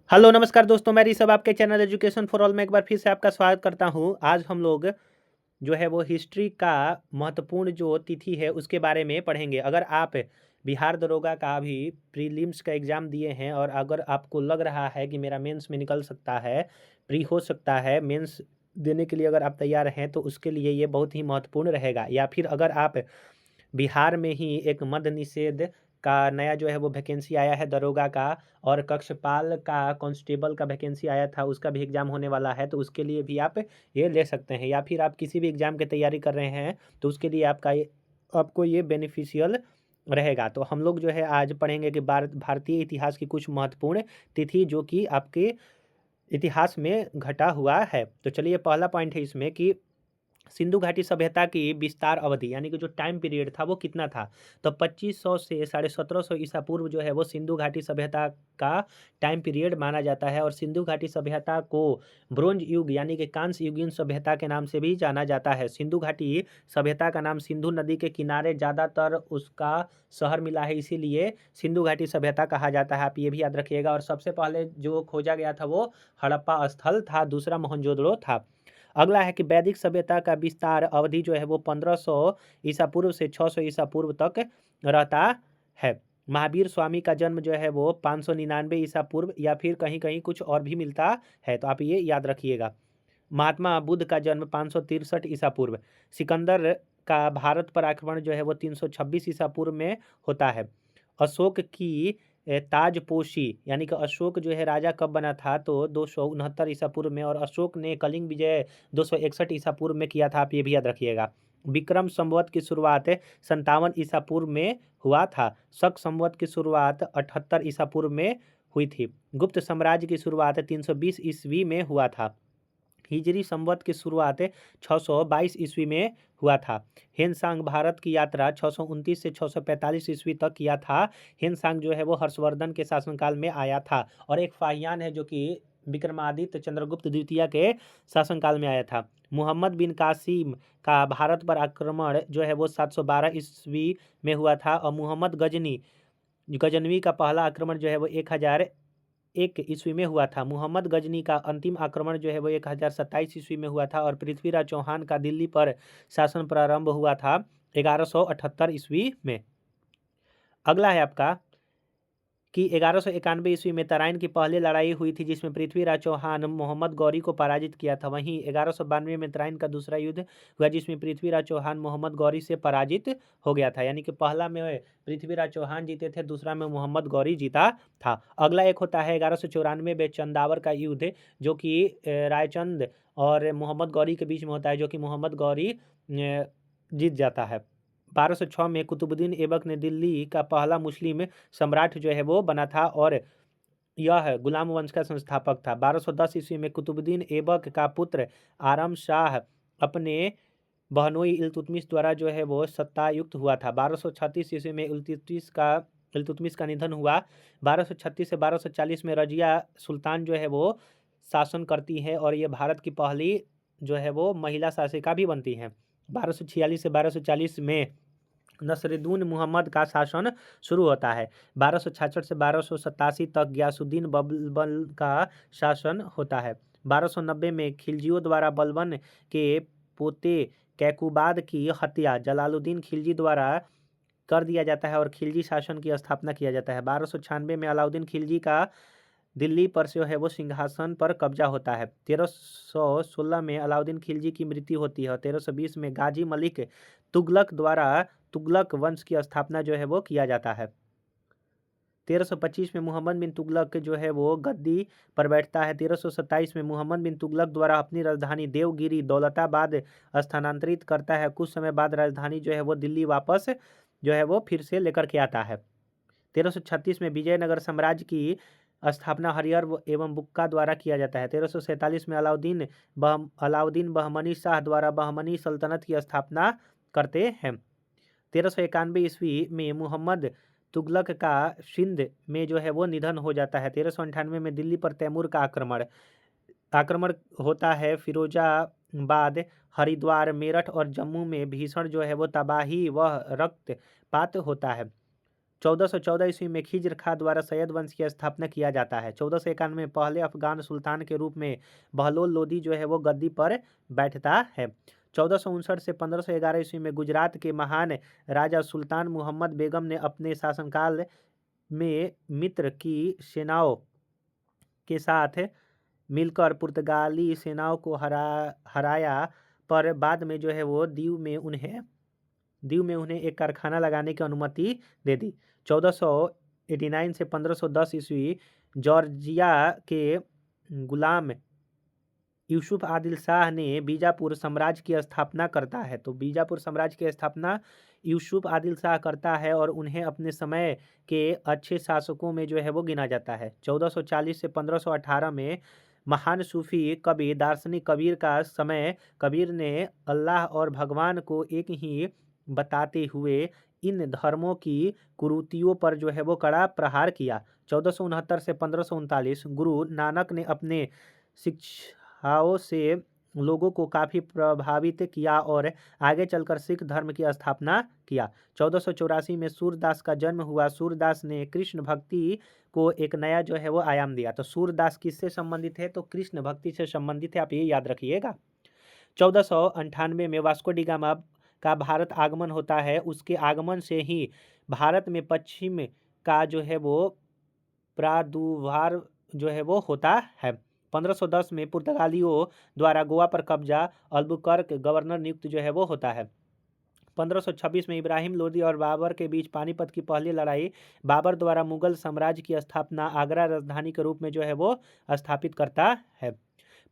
Hello नमस्कार दोस्तों, मैं ऋषभ आपके चैनल एजुकेशन फॉर ऑल में एक बार फिर से आपका स्वागत करता हूं। आज हम लोग जो है वो हिस्ट्री का महत्वपूर्ण जो तिथि है उसके बारे में पढ़ेंगे। अगर आप बिहार दरोगा का भी प्रीलिम्स का एग्ज़ाम दिए हैं और अगर आपको लग रहा है कि मेरा मेंस में निकल सकता है, प्री हो सकता है, मेंस देने के लिए अगर आप तैयार हैं तो उसके लिए ये बहुत ही महत्वपूर्ण रहेगा। या फिर अगर आप बिहार में ही एक मद्य निषेध का नया जो है वो वैकेंसी आया है दरोगा का, और कक्षपाल का कांस्टेबल का वैकेंसी आया था, उसका भी एग्ज़ाम होने वाला है, तो उसके लिए भी आप ये ले सकते हैं। या फिर आप किसी भी एग्ज़ाम की तैयारी कर रहे हैं तो उसके लिए आपको ये बेनिफिशियल रहेगा। तो हम लोग जो है आज पढ़ेंगे कि भारतीय इतिहास की कुछ महत्वपूर्ण तिथि जो कि आपके इतिहास में घटा हुआ है। तो चलिए, पहला पॉइंट है इसमें कि सिंधु घाटी सभ्यता की विस्तार अवधि यानी कि जो टाइम पीरियड था वो कितना था। तो 2500 से 1750 ईसा पूर्व जो है वो सिंधु घाटी सभ्यता का टाइम पीरियड माना जाता है। और सिंधु घाटी सभ्यता को ब्रोंज युग यानी कि कांस्य युगीन सभ्यता के नाम से भी जाना जाता है। सिंधु घाटी सभ्यता का नाम सिंधु नदी के किनारे ज़्यादातर उसका शहर मिला है, इसीलिए सिंधु घाटी सभ्यता कहा जाता है। आप ये भी याद रखिएगा। और सबसे पहले जो खोजा गया था वो हड़प्पा स्थल था, दूसरा मोहनजोदड़ो था। अगला है कि वैदिक सभ्यता का विस्तार अवधि जो है वो 1500 ईसा पूर्व से 600 ईसा पूर्व तक रहता है। महावीर स्वामी का जन्म जो है वो 599 ईसा पूर्व, या फिर कहीं कहीं कुछ और भी मिलता है, तो आप ये याद रखिएगा। महात्मा बुद्ध का जन्म 563 ईसा पूर्व। सिकंदर का भारत पर आक्रमण जो है वो 326 ईसा पूर्व में होता है। अशोक की ताजपोशी यानी कि अशोक जो है राजा कब बना था, तो 269 ईसा पूर्व में। और अशोक ने कलिंग विजय 261 ईसा पूर्व में किया था, आप ये भी याद रखिएगा। विक्रम संवत की शुरुआत 57 ईसा पूर्व में हुआ था। शक संवत की शुरुआत 78 ईसा पूर्व में हुई थी। गुप्त साम्राज्य की शुरुआत 320 ईस्वी में हुआ था। हिजरी संवत की शुरुआत 622 ईस्वी में हुआ था। हेनसांग भारत की यात्रा 629 से 645 ईस्वी तक किया था। हेनसांग जो है वो हर्षवर्धन के शासनकाल में आया था। और एक फाहियान है जो कि विक्रमादित्य चंद्रगुप्त द्वितीय के शासनकाल में आया था। मोहम्मद बिन कासिम का भारत पर आक्रमण जो है वो 712 ईस्वी में हुआ था। और मोहम्मद गजनवी का पहला आक्रमण जो है वो 1001 ईस्वी में हुआ था। मुहम्मद गजनी का अंतिम आक्रमण जो है वो 1027 ईस्वी में हुआ था। और पृथ्वीराज चौहान का दिल्ली पर शासन प्रारंभ हुआ था 1178 ईस्वी में। अगला है आपका कि 1191 ईस्वी में तराइन की पहली लड़ाई हुई थी, जिसमें पृथ्वीराज चौहान मोहम्मद गौरी को पराजित किया था। वहीं 1192 में तराइन का दूसरा युद्ध हुआ, जिसमें पृथ्वीराज चौहान मोहम्मद गौरी से पराजित हो गया था। यानी कि पहला में पृथ्वीराज चौहान जीते थे, दूसरा में मोहम्मद गौरी जीता था। अगला एक होता है 1194 में चंदावर का युद्ध, जो कि रायचंद और मोहम्मद गौरी के बीच में होता है, जो कि मोहम्मद गौरी जीत जाता है। 1206 में कुतुबुद्दीन ऐबक ने दिल्ली का पहला मुस्लिम सम्राट जो है वो बना था, और यह गुलाम वंश का संस्थापक था। 1210 ईस्वी में कुतुबुद्दीन ऐबक का पुत्र आरम शाह अपने बहनोई इल्तुतमिश द्वारा जो है वो सत्तायुक्त हुआ था। 1236 ईस्वी में इल्तुतमिश का निधन हुआ। 1236 से 1240 में रजिया सुल्तान जो है वो शासन करती है, और ये भारत की पहली जो है वो महिला शासिका भी बनती हैं। 1246 से 1240 में नसरुद्दीन मुहम्मद का शासन शुरू होता है। 1266 से 1287 तक गयासुद्दीन बलबन का शासन होता है। 1290 में खिलजियों द्वारा बलबन के पोते कैकुबाद की हत्या जलालुद्दीन खिलजी द्वारा कर दिया जाता है, और खिलजी शासन की स्थापना किया जाता है। 1296 में अलाउद्दीन खिलजी का दिल्ली पर जो है वो सिंहासन पर कब्जा होता है। 1316 में अलाउद्दीन खिलजी की मृत्यु होती है। 1320 में गाजी मलिक तुगलक द्वारा तुगलक वंश की स्थापना जो है वो किया जाता है। 1325 में मोहम्मद बिन तुगलक जो है वो गद्दी पर बैठता है। 1327 में मोहम्मद बिन तुगलक द्वारा अपनी राजधानी देवगिरी दौलताबाद स्थानांतरित करता है। कुछ समय बाद राजधानी जो है वो दिल्ली वापस जो है वो फिर से लेकर के आता है। 1336 में विजयनगर साम्राज्य की स्थापना हरिहर एवं बुक्का द्वारा किया जाता है। 1347 में अलाउद्दीन बहमनी शाह द्वारा बहमनी सल्तनत की स्थापना करते हैं। 1391 ईस्वी में मोहम्मद तुगलक का सिंध में जो है वो निधन हो जाता है। 1398 में दिल्ली पर तैमूर का आक्रमण होता है। फिरोजाबाद, हरिद्वार, मेरठ और जम्मू में भीषण जो है वो तबाही व रक्तपात होता है। 1414 ईस्वी में खिज्र खां द्वारा सैयद वंश की स्थापना किया जाता है। 1491 में पहले अफगान सुल्तान के रूप में बहलोल लोदी जो है वो गद्दी पर बैठता है। 1459 से 1511 ईस्वी में गुजरात के महान राजा सुल्तान मुहम्मद बेगम ने अपने शासनकाल में मित्र की सेनाओं के साथ मिलकर पुर्तगाली सेनाओं को हराया, पर बाद में जो है वो दीव में उन्हें एक कारखाना लगाने की अनुमति दे दी। 1489 से 1510 ईस्वी जॉर्जिया के गुलाम यूसुफ आदिल शाह ने बीजापुर साम्राज्य की स्थापना करता है। तो बीजापुर साम्राज्य की स्थापना यूसुफ आदिल शाह करता है और उन्हें अपने समय के अच्छे शासकों में जो है वो गिना जाता है। 1440 से 1518 में महान सूफी कवि दार्शनिक कबीर का समय कबीर ने अल्लाह और भगवान को एक ही बताते हुए इन धर्मों की कुरीतियों पर जो है वो कड़ा प्रहार किया। 1469 से 1539 गुरु नानक ने अपने शिक्षाओं से लोगों को काफ़ी प्रभावित किया और आगे चलकर सिख धर्म की स्थापना किया। 1484 में सूरदास का जन्म हुआ। सूरदास ने कृष्ण भक्ति को एक नया जो है वो आयाम दिया। तो सूरदास किससे संबंधित है? तो कृष्ण भक्ति से संबंधित है, आप ये याद रखिएगा। 1498 में वास्को डी गामा का भारत आगमन होता है। उसके आगमन से ही भारत में पश्चिम का जो है वो प्रादुर्भाव जो है वो होता है। 1510 में पुर्तगालियों द्वारा गोवा पर कब्जा अल्बुकर्क गवर्नर नियुक्त जो है वो होता है। 1526 में इब्राहिम लोदी और बाबर के बीच पानीपत की पहली लड़ाई बाबर द्वारा मुगल साम्राज्य की स्थापना आगरा राजधानी के रूप में जो है वो स्थापित करता है।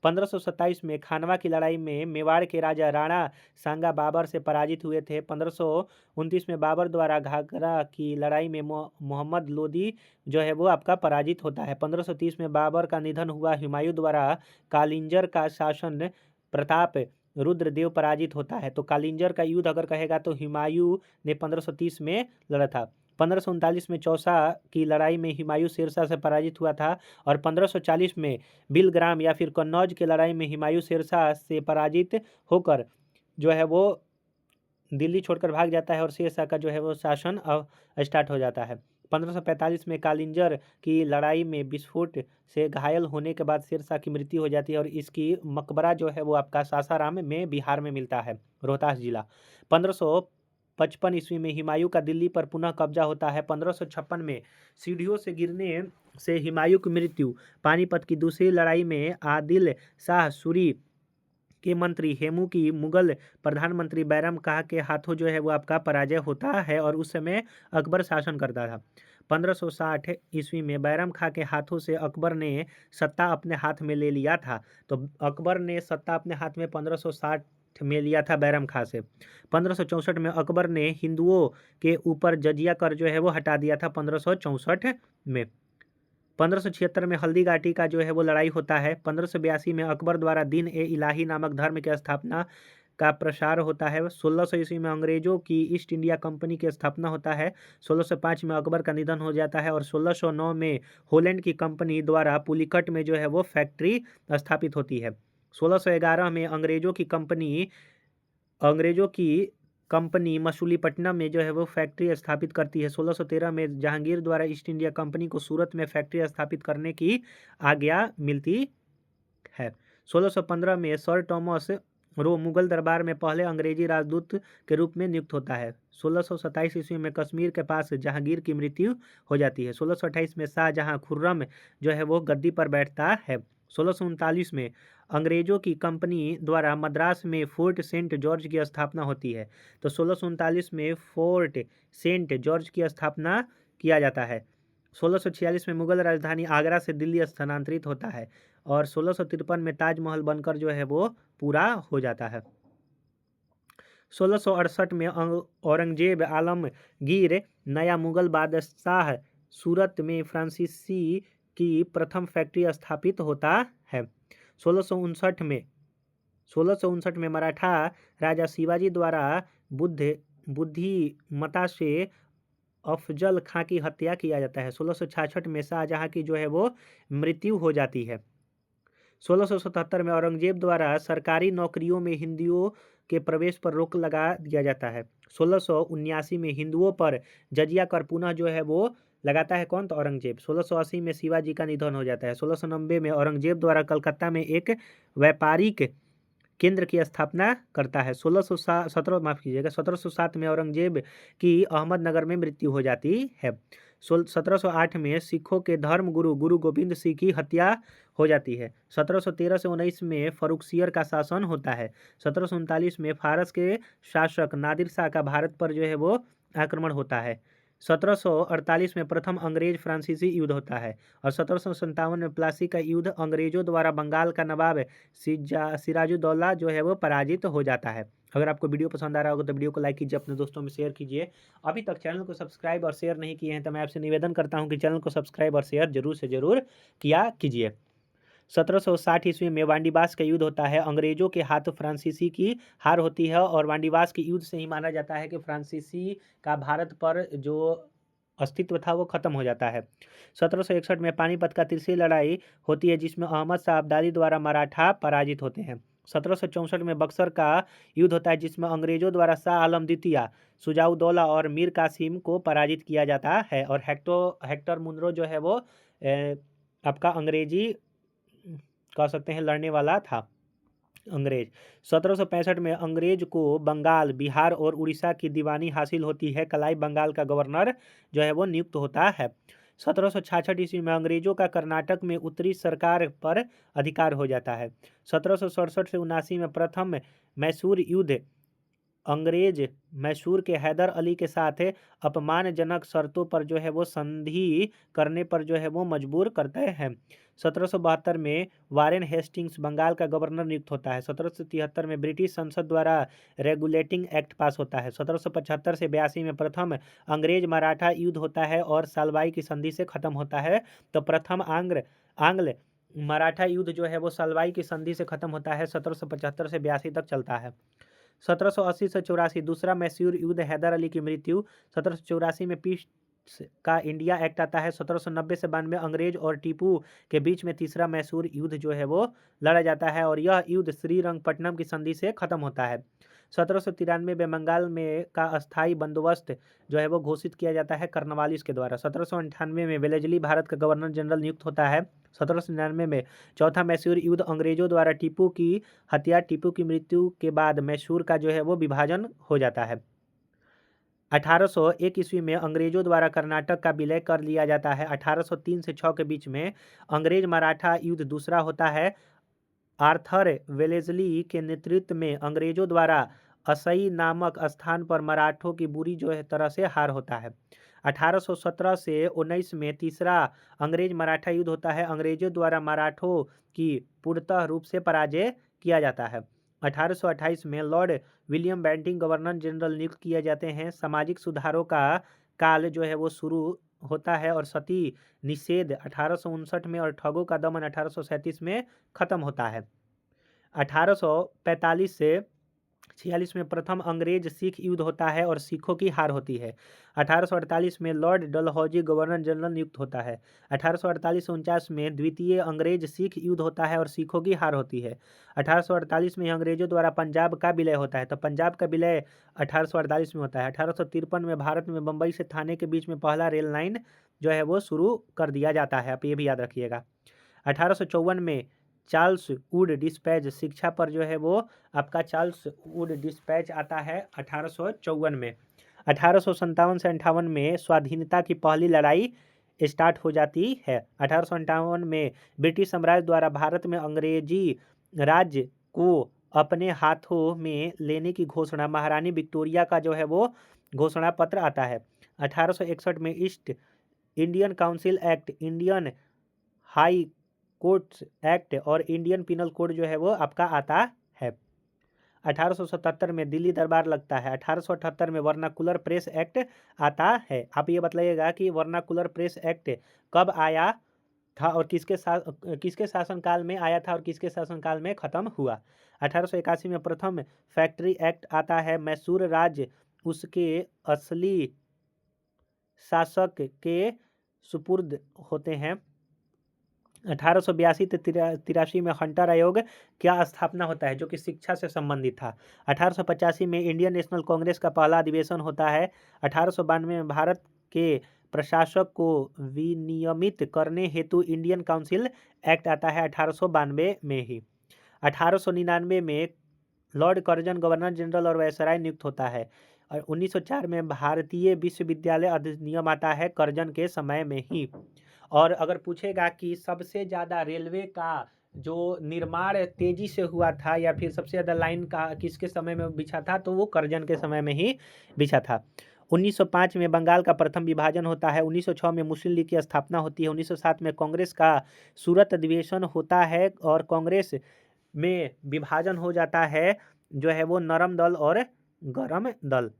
1527 में खानवा की लड़ाई में मेवाड़ के राजा राणा सांगा बाबर से पराजित हुए थे। 1529 में बाबर द्वारा घाघरा की लड़ाई में मोहम्मद लोदी जो है वो आपका पराजित होता है। 1530 में बाबर का निधन हुआ। हुमायूं द्वारा कालिंजर का शासन प्रताप रुद्रदेव पराजित होता है। तो कालिंजर का युद्ध अगर कहेगा तो हुमायूं ने 1530 में लड़ा था। 1539 में चौसा की लड़ाई में हुमायूं शेरशाह से पराजित हुआ था और 1540 में बिलग्राम या फिर कन्नौज की लड़ाई में हुमायूं शेरशाह से पराजित होकर जो है वो दिल्ली छोड़कर भाग जाता है और शेरशाह का जो है वो शासन स्टार्ट हो जाता है। 1545 में कालिंजर की लड़ाई में विस्फोट से घायल होने के बाद शेरशाह की मृत्यु हो जाती है और इसकी मकबरा जो है वो आपका सासाराम में बिहार में मिलता है, रोहतास जिला। 1555 ईस्वी में हुमायूं का दिल्ली पर पुनः कब्जा होता है। 1556 में सीढ़ियों से गिरने से हुमायूं की मृत्यु। पानीपत की दूसरी लड़ाई में आदिल शाह सूरी के मंत्री हेमू की मुगल प्रधानमंत्री बैरम खां के हाथों जो है वो आपका पराजय होता है और उस समय अकबर शासन करता था। 1560 ईस्वी में बैरम खां के हाथों से अकबर ने सत्ता अपने हाथ में ले लिया था। तो अकबर ने सत्ता अपने हाथ में 1560 में लिया था बैरम खां से। 1564 में अकबर ने हिंदुओं के ऊपर जजिया कर जो है वो हटा दिया था 1564 में। 1576 में हल्दी घाटी का जो है वो लड़ाई होता है। 1582 में अकबर द्वारा दीन ए इलाही नामक धर्म की स्थापना का प्रसार होता है। 1600 ईस्वी में अंग्रेजों की ईस्ट इंडिया कंपनी की स्थापना होता है। 1605 में अकबर का निधन हो जाता है और 1609 में हॉलैंड की कंपनी द्वारा पुलिकट में जो है वो फैक्ट्री स्थापित होती है। 1611 में अंग्रेजों की कंपनी मसूलीपट्टनम में जो है वो फैक्ट्री स्थापित करती है। 1613 में जहांगीर द्वारा ईस्ट इंडिया कंपनी को सूरत में फैक्ट्री स्थापित करने की आज्ञा मिलती है। 1615 में सर थॉमस रो मुगल दरबार में पहले अंग्रेजी राजदूत के रूप में नियुक्त होता है। 1627 ईस्वी में कश्मीर के पास जहांगीर की मृत्यु हो जाती है। 1628 में शाहजहां खुर्रम जो है वो गद्दी पर बैठता है। 1639 में अंग्रेजों की कंपनी द्वारा मद्रास में फोर्ट सेंट जॉर्ज की स्थापना होती है। तो 1639 में फोर्ट सेंट जॉर्ज की स्थापना किया जाता है। 1646 में मुगल राजधानी आगरा से दिल्ली स्थानांतरित होता है और 1653 में ताजमहल बनकर जो है वो पूरा हो जाता है। 1668 में औरंगजेब आलमगीर नया मुगल बादशाह सूरत में फ्रांसीसी की प्रथम फैक्ट्री स्थापित होता है। 1659 में मराठा राजा शिवाजी द्वारा बुद्धिमता से अफजल खां की हत्या किया जाता है। 1666 में शाहजहां की जो है वो मृत्यु हो जाती है। 1677 में औरंगजेब द्वारा सरकारी नौकरियों में हिंदुओं के प्रवेश पर रोक लगा दिया जाता है। 1679 में हिंदुओं पर जजिया कर पुनः जो है वो लगाता है कौन? तो औरंगजेब। 1680 में शिवाजी का निधन हो जाता है। 1690 में औरंगजेब द्वारा कलकत्ता में एक व्यापारिक केंद्र की स्थापना करता है। 1707 में औरंगजेब की अहमदनगर में मृत्यु हो जाती है। 1708 में सिखों के धर्म गुरु गुरु गोविंद सिंह की हत्या हो जाती है। 1713 से 19 में फर्रुखसियर का शासन होता है। 1739 में फारस के शासक नादिर शाह का भारत पर जो है वो आक्रमण होता है। 1748 में प्रथम अंग्रेज फ्रांसीसी युद्ध होता है और 1757 में प्लासी का युद्ध अंग्रेजों द्वारा बंगाल का नवाब सिराजुद्दौला जो है वो पराजित हो जाता है। अगर आपको वीडियो पसंद आ रहा होगा तो वीडियो को लाइक कीजिए, अपने दोस्तों में शेयर कीजिए। अभी तक चैनल को सब्सक्राइब और शेयर नहीं किए हैं तो मैं आपसे निवेदन करता हूं कि चैनल को सब्सक्राइब और शेयर जरूर से जरूर किया कीजिए। 1760 ईस्वी में वांडीवास का युद्ध होता है। अंग्रेजों के हाथ फ्रांसीसी की हार होती है और वांडीवास के युद्ध से ही माना जाता है कि फ्रांसीसी का भारत पर जो अस्तित्व था वो खत्म हो जाता है। 1761 में पानीपत का तीसरी लड़ाई होती है जिसमें अहमद शाह अब्दाली द्वारा मराठा पराजित होते हैं। 1764 में बक्सर का युद्ध होता है जिसमें अंग्रेजों द्वारा शाह आलम द्वितीय, सुजाउद्दौला और मीर कासिम को पराजित किया जाता है और हेक्टर मुनरो जो है वो आपका अंग्रेजी कह सकते हैं लड़ने वाला था अंग्रेज। 1765 में अंग्रेज को बंगाल, बिहार और उड़ीसा की दीवानी हासिल होती है। कलाई बंगाल का गवर्नर जो है वो नियुक्त होता है। 1766 ईस्वी में अंग्रेजों का कर्नाटक में उत्तरी सरकार पर अधिकार हो जाता है। 1767 से 79 में प्रथम मैसूर युद्ध अंग्रेज मैसूर के हैदर अली के साथ अपमानजनक शर्तों पर जो है वो संधि करने पर जो है वो मजबूर करते हैं। 1772 में वारेन हेस्टिंग्स बंगाल का गवर्नर नियुक्त होता है। 1773 में ब्रिटिश संसद द्वारा रेगुलेटिंग एक्ट पास होता है। 1775 से 82 में प्रथम अंग्रेज मराठा युद्ध होता है और सालबाई की संधि से खत्म होता है। तो प्रथम आंग्ल मराठा युद्ध जो है वो सालबाई की संधि से खत्म होता है। 1775 से 82 तक चलता है। 1780 से 84 दूसरा मैसूर युद्ध, हैदर अली की मृत्यु। 1784 में पीस का इंडिया एक्ट आता है। 1790 से 92 अंग्रेज और टीपू के बीच में तीसरा मैसूर युद्ध जो है वो लड़ा जाता है और यह युद्ध श्रीरंगपट्टनम की संधि से खत्म होता है। 1793 में बंगाल में का अस्थायी बंदोबस्त जो है वो घोषित किया जाता है कर्नवालिस के द्वारा। 1798 में वेलेजली भारत का गवर्नर जनरल नियुक्त होता है। 1799 में चौथा मैसूर युद्ध अंग्रेजों द्वारा टीपू की हत्या, टीपू की मृत्यु के बाद मैसूर का जो है वो विभाजन हो जाता है। 1801 ईस्वी में अंग्रेजों द्वारा कर्नाटक का विलय कर लिया जाता है। 1803 से 6 के बीच में अंग्रेज मराठा युद्ध दूसरा होता है। आर्थर वेलेस्ली के नेतृत्व में अंग्रेजों द्वारा असई नामक स्थान पर मराठों की बुरी जो है तरह से हार होता है। 1817 से 19 में तीसरा अंग्रेज मराठा युद्ध होता है। अंग्रेजों द्वारा मराठों की पूर्णतः रूप से पराजय किया जाता है। 1828 में Lord William Bentinck governor general नियुक्त किए जाते हैं। सामाजिक सुधारों का काल जो है वो शुरू होता है और सती निषेध 1859 में और ठगों का दमन 1837 में खत्म होता है। 1845 से 46 में प्रथम अंग्रेज सिख युद्ध होता है और सिखों की हार होती है। 1848 में लॉर्ड डलहौजी गवर्नर जनरल नियुक्त होता है। 1848 से 49 में द्वितीय अंग्रेज सिख युद्ध होता है और सिखों की हार होती है। 1848 में अंग्रेजों द्वारा पंजाब का विलय होता है, तो पंजाब का विलय 1848 में होता है। 1853 में भारत में बम्बई से थाने के बीच में पहला रेल लाइन जो है वो शुरू कर दिया जाता है, आप ये भी याद रखिएगा। 1854 में चार्ल्स वुड डिस्पैच शिक्षा पर जो है वो आपका चार्ल्स वुड डिस्पैच आता है 1854 में। 1857 से 58 में स्वाधीनता की पहली लड़ाई स्टार्ट हो जाती है। 1858 में ब्रिटिश साम्राज्य द्वारा भारत में अंग्रेजी राज्य को अपने हाथों में लेने की घोषणा, महारानी विक्टोरिया का जो है वो घोषणा पत्र आता है। 1861 में east Indian council act, Indian high courts act और इंडियन पिनल कोड जो है वो आपका आता है। 1877 में दिल्ली दरबार लगता है। 1878 में वर्नाकुलर प्रेस एक्ट आता है। आप ये बताइएगा कि वर्नाकुलर प्रेस एक्ट कब आया था और किसके शासनकाल में आया था और किसके शासनकाल में खत्म हुआ। 1881 में प्रथम फैक्ट्री एक्ट आता है। मैसूर राज्य उसके असली शासक के सुपुर्द होते हैं। 1882 से 83 में हंटर आयोग क्या स्थापना होता है, जो कि शिक्षा से संबंधित था। 1885 में इंडियन नेशनल कांग्रेस का पहला अधिवेशन होता है। 1892 में भारत के प्रशासक को विनियमित करने हेतु इंडियन काउंसिल एक्ट आता है 1892 में ही। 1899 में लॉर्ड कर्जन गवर्नर जनरल और वायसराय नियुक्त होता है। और 1904 में भारतीय विश्वविद्यालय अधिनियम आता है कर्जन के समय में ही। और अगर पूछेगा कि सबसे ज़्यादा रेलवे का जो निर्माण तेजी से हुआ था या फिर सबसे ज़्यादा लाइन का किसके समय में बिछा था, तो वो कर्जन के समय में ही बिछा था। 1905 में बंगाल का प्रथम विभाजन होता है। 1906 में मुस्लिम लीग की स्थापना होती है। 1907 में कांग्रेस का सूरत अधिवेशन होता है और कांग्रेस में विभाजन हो जाता है, जो है वो नरम दल और गरम दल।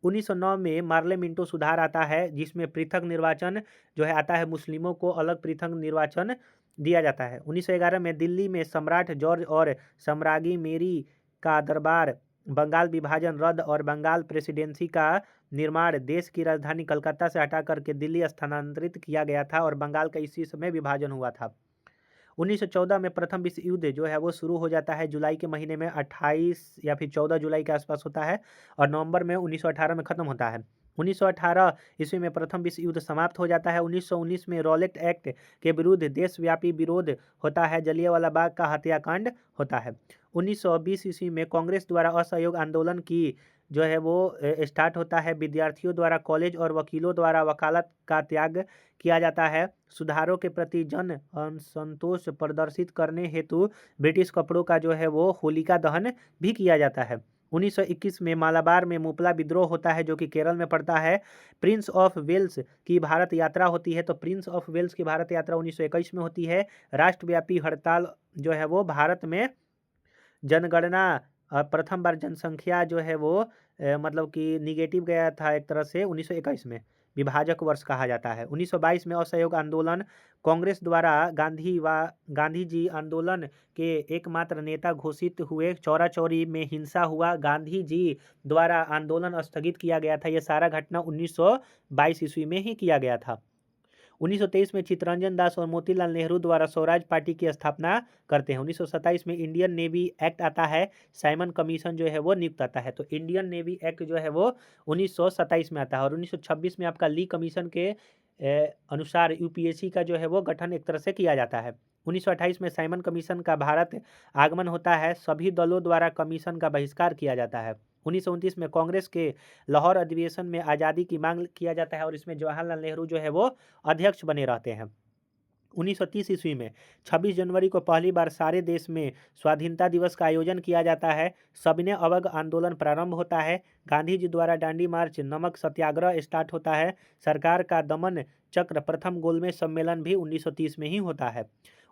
1909 में मार्ले मिंटो सुधार आता है, जिसमें पृथक निर्वाचन जो है आता है, मुस्लिमों को अलग पृथक निर्वाचन दिया जाता है। 1911 में दिल्ली में सम्राट जॉर्ज और सम्राज्ञी मेरी का दरबार बंगाल विभाजन रद्द और बंगाल प्रेसिडेंसी का निर्माण देश की राजधानी कलकत्ता से हटा करके दिल्ली स्थानांतरित किया गया था और बंगाल का इसी समय विभाजन हुआ था। 1914 में प्रथम विश्व युद्ध जो है वो शुरू हो जाता है जुलाई के महीने में, 28 या फिर 14 जुलाई के आसपास होता है और नवंबर में 1918 में ख़त्म होता है। 1918 ईस्वी में प्रथम विश्व युद्ध समाप्त हो जाता है। 1919 में रॉलेट एक्ट के विरुद्ध देशव्यापी विरोध होता है, जलियांवाला बाग का हत्याकांड होता है। 1920 ईस्वी में कांग्रेस द्वारा असहयोग आंदोलन की जो है वो स्टार्ट होता है। विद्यार्थियों द्वारा कॉलेज और वकीलों द्वारा वकालत का त्याग किया जाता है। सुधारों के प्रति जन असंतोष प्रदर्शित करने हेतु ब्रिटिश कपड़ों का जो है वो होलिका दहन भी किया जाता है। 1921 में मालाबार में मुपला विद्रोह होता है, जो कि केरल में पड़ता है। प्रिंस ऑफ वेल्स की भारत यात्रा होती है, तो प्रिंस ऑफ वेल्स की भारत यात्रा 1921 में होती है। राष्ट्रव्यापी हड़ताल जो है वो भारत में जनगणना प्रथम बार जनसंख्या जो है वो मतलब कि निगेटिव गया था एक तरह से 1921 में, विभाजक वर्ष कहा जाता है। 1922 में असहयोग आंदोलन, कांग्रेस द्वारा गांधी जी आंदोलन के एकमात्र नेता घोषित हुए। चौरा चौरी में हिंसा हुआ, गांधी जी द्वारा आंदोलन स्थगित किया गया था। यह सारा घटना 1922 ईस्वी में ही किया गया था। 1923 में चित्तरंजन दास और मोतीलाल नेहरू द्वारा स्वराज पार्टी की स्थापना करते हैं। 1927 में इंडियन नेवी एक्ट आता है, साइमन कमीशन जो है वो नियुक्त आता है। तो इंडियन नेवी एक्ट जो है वो 1927 में आता है और 1926 में आपका ली कमीशन के अनुसार यूपीएससी का जो है वो गठन एक तरह से किया जाता है। 1928 में साइमन कमीशन का भारत आगमन होता है। सभी दलों द्वारा कमीशन का बहिष्कार किया जाता है। 1929 में कांग्रेस के लाहौर अधिवेशन में आज़ादी की मांग किया जाता है और इसमें जवाहरलाल नेहरू जो है वो अध्यक्ष बने रहते हैं। 1930 ईस्वी में 26 जनवरी को पहली बार सारे देश में स्वाधीनता दिवस का आयोजन किया जाता है। सविनय अवज्ञ आंदोलन प्रारंभ होता है। गांधी जी द्वारा दांडी मार्च, नमक सत्याग्रह स्टार्ट होता है। सरकार का दमन चक्र प्रथम गोलमेज सम्मेलन भी 1930 में ही होता है।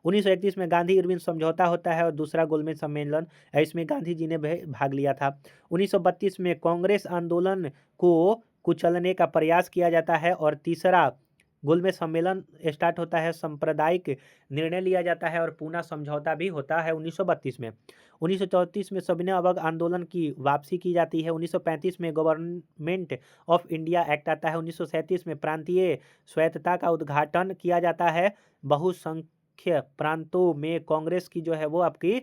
1931 में गांधी इरविन समझौता होता है और दूसरा गोलमेज सम्मेलन इसमें गांधी जी ने भाग लिया था। 1932 में कांग्रेस आंदोलन को कुचलने का प्रयास किया जाता है और तीसरा गोलमेज सम्मेलन स्टार्ट होता है। सांप्रदायिक निर्णय लिया जाता है और पूना समझौता भी होता है 1932 में। 1934 में सविनय अवज्ञ आंदोलन की वापसी की जाती है। 1935 में गवर्नमेंट ऑफ इंडिया एक्ट आता है। 1937 में प्रांतीय स्वायत्तता का उद्घाटन किया जाता है। बहुसंख्य प्रांतों में कांग्रेस की जो है वो आपकी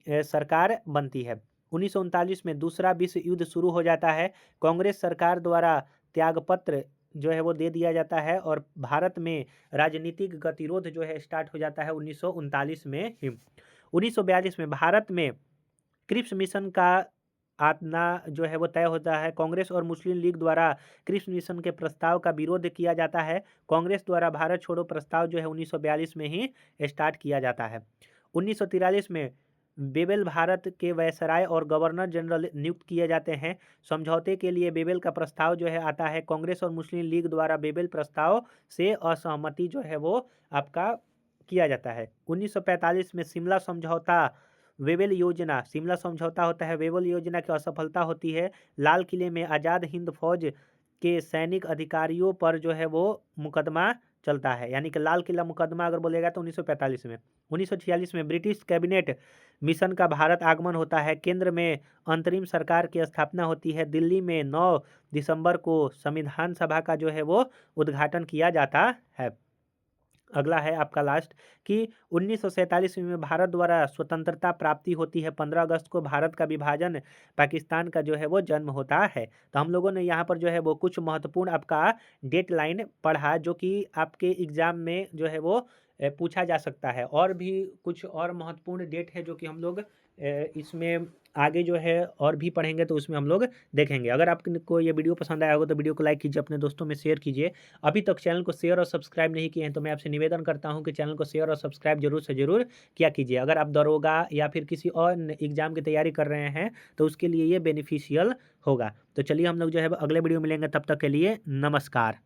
सरकार बनती है। 1939 में दूसरा विश्व युद्ध शुरू हो जाता है। कांग्रेस सरकार द्वारा त्यागपत्र जो है वो दे दिया जाता है और भारत में राजनीतिक गतिरोध जो है स्टार्ट हो जाता है 1939 में ही। 1942 में भारत में क्रिप्स मिशन का आना जो है वो तय होता है। कांग्रेस और मुस्लिम लीग द्वारा क्रिप्स मिशन के प्रस्ताव का विरोध किया जाता है। कांग्रेस द्वारा भारत छोड़ो प्रस्ताव जो है 1942 में ही स्टार्ट किया जाता है। 1943 में बेबेल भारत के वायसराय और गवर्नर जनरल नियुक्त किए जाते हैं। समझौते के लिए बेबेल का प्रस्ताव जो है आता है। कांग्रेस और मुस्लिम लीग द्वारा बेबेल प्रस्ताव से असहमति जो है वो आपका किया जाता है। 1945 में शिमला समझौता वेबेल योजना, शिमला समझौता होता है, वेबेल योजना की असफलता होती है। लाल किले में आज़ाद हिंद फौज के सैनिक अधिकारियों पर जो है वो मुकदमा चलता है, यानी कि लाल किला मुकदमा अगर बोलेगा तो 1945 में। 1946 में ब्रिटिश कैबिनेट मिशन का भारत आगमन होता है। केंद्र में अंतरिम सरकार की स्थापना होती है। दिल्ली में 9 दिसंबर को संविधान सभा का जो है वो उद्घाटन किया जाता है। अगला है आपका लास्ट कि 1947 में भारत द्वारा स्वतंत्रता प्राप्ति होती है। 15 अगस्त को भारत का विभाजन, पाकिस्तान का जो है वो जन्म होता है। तो हम लोगों ने यहाँ पर जो है वो कुछ महत्वपूर्ण आपका डेट लाइन पढ़ा जो कि आपके एग्जाम में जो है वो पूछा जा सकता है। और भी कुछ और महत्वपूर्ण डेट है जो कि हम लोग इसमें आगे जो है और भी पढ़ेंगे, तो उसमें हम लोग देखेंगे। अगर आपको ये वीडियो पसंद आया होगा तो वीडियो को लाइक कीजिए, अपने दोस्तों में शेयर कीजिए। अभी तक चैनल को शेयर और सब्सक्राइब नहीं किए हैं तो मैं आपसे निवेदन करता हूं कि चैनल को शेयर और सब्सक्राइब जरूर से जरूर किया कीजिए। अगर आप दरोगा या फिर किसी और एग्जाम की तैयारी कर रहे हैं तो उसके लिए ये बेनिफिशियल होगा। तो चलिए हम लोग जो है अगले वीडियो मिलेंगे, तब तक के लिए नमस्कार।